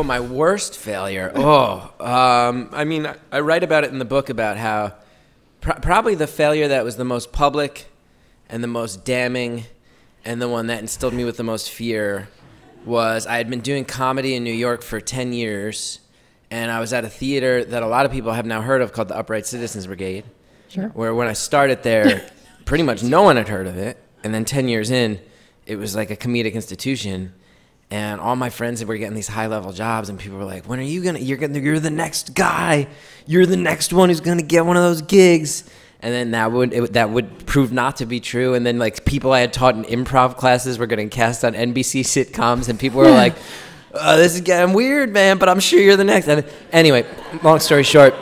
Oh, my worst failure. Oh, I mean, I write about it in the book about how probably the failure that was the most public and the most damning and the one that instilled me with the most fear was I had been doing comedy in New York for 10 years, and I was at a theater that a lot of people have now heard of called the Upright Citizens Brigade. Sure. Where when I started there, pretty much no one had heard of it. And then 10 years in, it was like a comedic institution. And all my friends were getting these high-level jobs, and people were like, when are you going to, you're the next guy. You're the next one who's going to get one of those gigs. And then that would prove not to be true. And then like people I had taught in improv classes were getting cast on NBC sitcoms, and people were like, this is getting weird, man, but I'm sure you're the next. And anyway, long story short,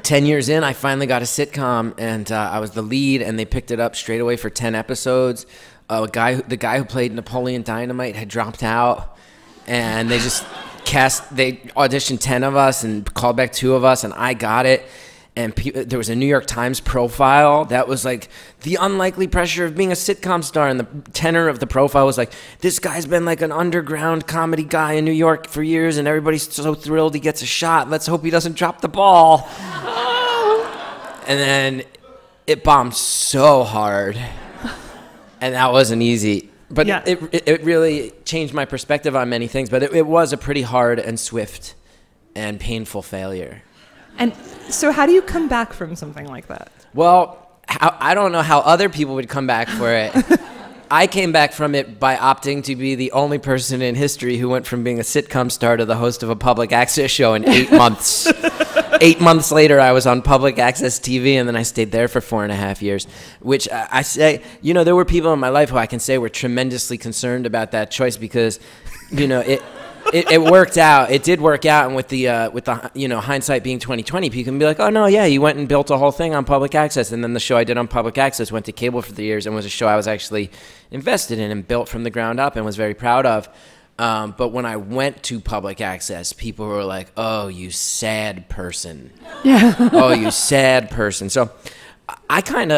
10 years in, I finally got a sitcom, and I was the lead, and they picked it up straight away for 10 episodes. The guy who played Napoleon Dynamite had dropped out, and they just they auditioned 10 of us and called back 2 of us, and I got it. And there was a New York Times profile that was like the unlikely pressure of being a sitcom star. And the tenor of the profile was like, this guy's been like an underground comedy guy in New York for years, and everybody's so thrilled he gets a shot. Let's hope he doesn't drop the ball. And then it bombed so hard. And that wasn't easy. But yeah. It really changed my perspective on many things. But it was a pretty hard and swift and painful failure. And so how do you come back from something like that? Well, I don't know how other people would come back for it. I came back from it by opting to be the only person in history who went from being a sitcom star to the host of a public access show in 8 months. 8 months later, I was on public access TV, and then I stayed there for 4.5 years, which I say, there were people in my life who I can say were tremendously concerned about that choice because, it worked out. It did work out, and with the hindsight being 2020, people can be like, oh no, yeah, you went and built a whole thing on public access, and then the show I did on public access went to cable for 3 years and was a show I was actually invested in and built from the ground up and was very proud of. But when I went to public access, people were like, oh, you sad person. Yeah. Oh, you sad person. So I think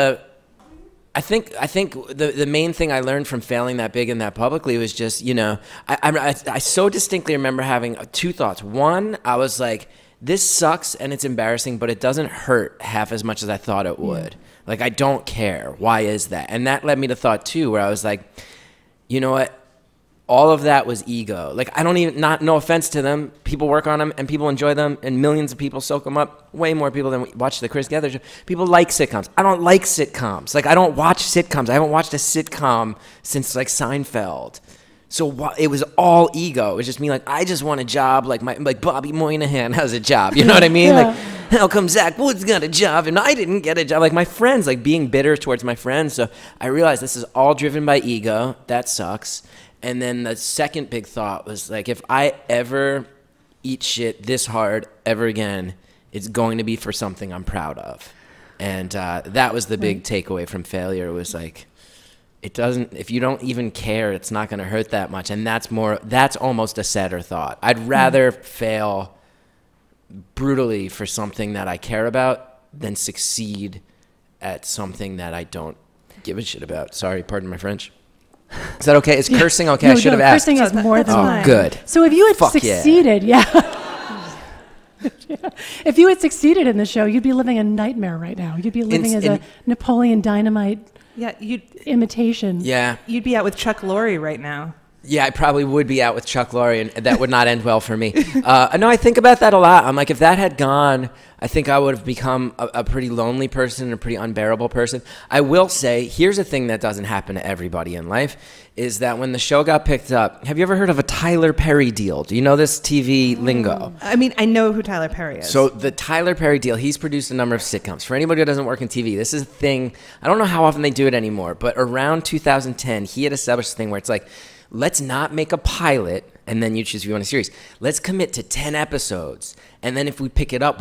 the main thing I learned from failing that big and that publicly was just, I so distinctly remember having 2 thoughts. One, I was like, this sucks and it's embarrassing, but it doesn't hurt half as much as I thought it would. Like, I don't care. Why is that? And that led me to thought 2, where I was like, you know what? All of that was ego. Like, I don't even, no offense to them. People work on them and people enjoy them and millions of people soak them up. Way more people than watch the Chris Gethard show. People like sitcoms. I don't like sitcoms. Like, I don't watch sitcoms. I haven't watched a sitcom since like Seinfeld. So it was all ego. It was just me like, I just want a job like Bobby Moynihan has a job. You know what I mean? Yeah. Like, how come Zach Woods got a job and I didn't get a job? Like my friends, like being bitter towards my friends. So I realized this is all driven by ego. That sucks. And then the second big thought was like, if I ever eat shit this hard ever again, it's going to be for something I'm proud of. And that was the big takeaway from failure, was like, if you don't even care, it's not going to hurt that much. And that's almost a sadder thought. I'd rather fail brutally for something that I care about than succeed at something that I don't give a shit about. Sorry, pardon my French. Is that okay? Is cursing okay? No, I should have asked. Cursing is more than fine. Oh, good. So if you had succeeded, if you had succeeded in the show, you'd be living a nightmare right now. You'd be living as a Napoleon Dynamite imitation. Yeah. You'd be out with Chuck Lorre right now. Yeah, I probably would be out with Chuck Lorre, and that would not end well for me. No, I think about that a lot. I'm like, if that had gone, I think I would have become a pretty lonely person and a pretty unbearable person. I will say, here's a thing that doesn't happen to everybody in life, is that when the show got picked up, have you ever heard of a Tyler Perry deal? Do you know this TV lingo? I mean, I know who Tyler Perry is. So the Tyler Perry deal, he's produced a number of sitcoms. For anybody who doesn't work in TV, this is a thing. I don't know how often they do it anymore, but around 2010, he had established a thing where it's like, let's not make a pilot and then you choose if you want a series. Let's commit to 10 episodes. And then if we pick it up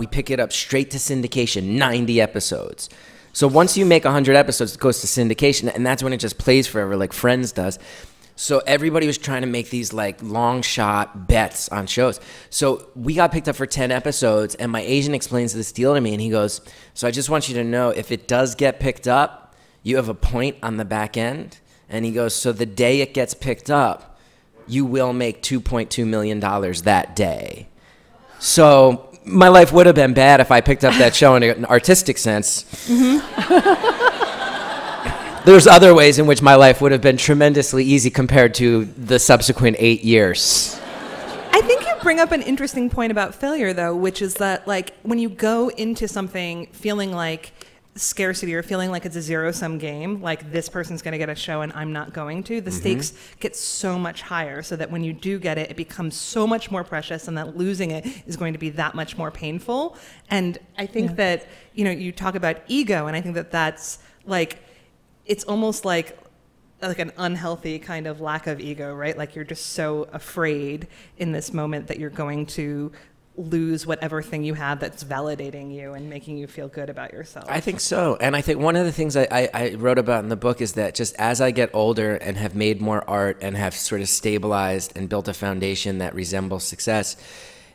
straight to syndication, 90 episodes. So once you make 100 episodes, it goes to syndication, and that's when it just plays forever like Friends does. So everybody was trying to make these like long shot bets on shows. So we got picked up for 10 episodes, and my agent explains this deal to me, and he goes, so I just want you to know, if it does get picked up, you have a point on the back end. And he goes, so the day it gets picked up, you will make $2.2 million that day. So my life would have been bad if I picked up that show in an artistic sense. There's other ways in which my life would have been tremendously easy compared to the subsequent 8 years. I think you bring up an interesting point about failure, though, which is that, like, when you go into something feeling like scarcity or feeling like it's a zero-sum game, like this person's going to get a show and I'm not going to, the stakes get so much higher, so that when you do get it, it becomes so much more precious, and that losing it is going to be that much more painful. And I think that, you know, you talk about ego, and I think that that's like, it's almost like an unhealthy kind of lack of ego, right? Like, you're just so afraid in this moment that you're going to lose whatever thing you have that's validating you and making you feel good about yourself. I think so. And I think one of the things I wrote about in the book is that just as I get older and have made more art and have sort of stabilized and built a foundation that resembles success,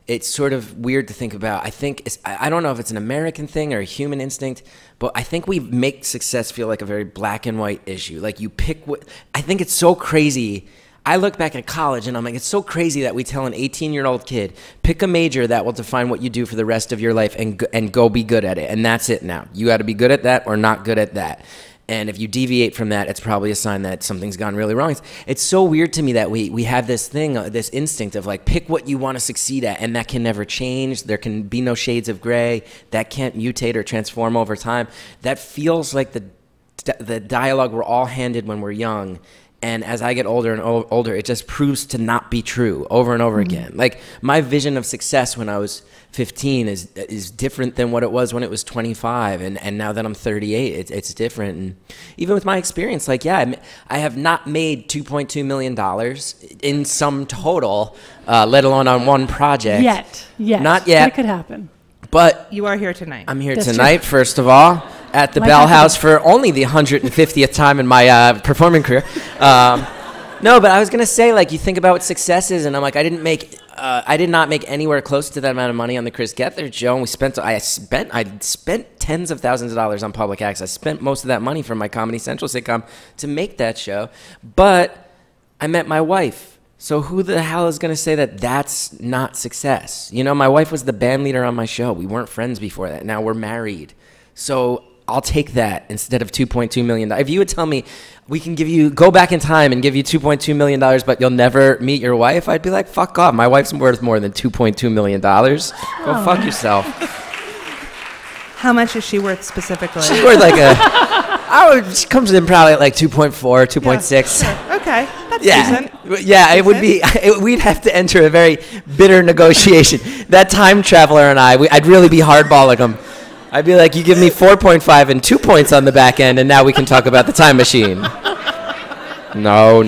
it's sort of weird to think about. I don't know if it's an American thing or a human instinct, but I think we make success feel like a very black and white issue. Like, you pick what, I think it's so crazy. I look back at college and I'm like, it's so crazy that we tell an 18-year-old kid, pick a major that will define what you do for the rest of your life and go be good at it. And that's it now. You got to be good at that or not good at that. And if you deviate from that, it's probably a sign that something's gone really wrong. It's so weird to me that we have this thing, this instinct of like, pick what you want to succeed at, and that can never change. There can be no shades of gray. That can't mutate or transform over time. That feels like the dialogue we're all handed when we're young. And as I get older and older, it just proves to not be true over and over again. Like, my vision of success when I was 15 is different than what it was when it was 25. And now that I'm 38, it's different. And even with my experience, like, yeah, I have not made $2.2 million in sum total, let alone on one project. Yet. Not yet. It could happen. But you are here tonight. I'm here tonight, first of all, at the Bell House for only the 150th time in my performing career. No, but I was gonna say, like, you think about what success is, and I'm like, I did not make anywhere close to that amount of money on the Chris Gethard show, and I spent tens of thousands of dollars on public access. I spent most of that money from my Comedy Central sitcom to make that show, but I met my wife. So who the hell is going to say that that's not success? You know, my wife was the band leader on my show. We weren't friends before that. Now we're married. So I'll take that instead of $2.2 million. If you would tell me we can go back in time and give you $2.2 million, but you'll never meet your wife, I'd be like, fuck off. My wife's worth more than $2.2 million. Go fuck yourself. How much is she worth specifically? She's worth like she comes in probably at like 2.4, 2.6. Yeah, sure. Okay, that's decent. Yeah, it would be. We'd have to enter a very bitter negotiation. That time traveler and I'd really be hardballing him. I'd be like, you give me 4.5 and 2 points on the back end, and now we can talk about the time machine. No.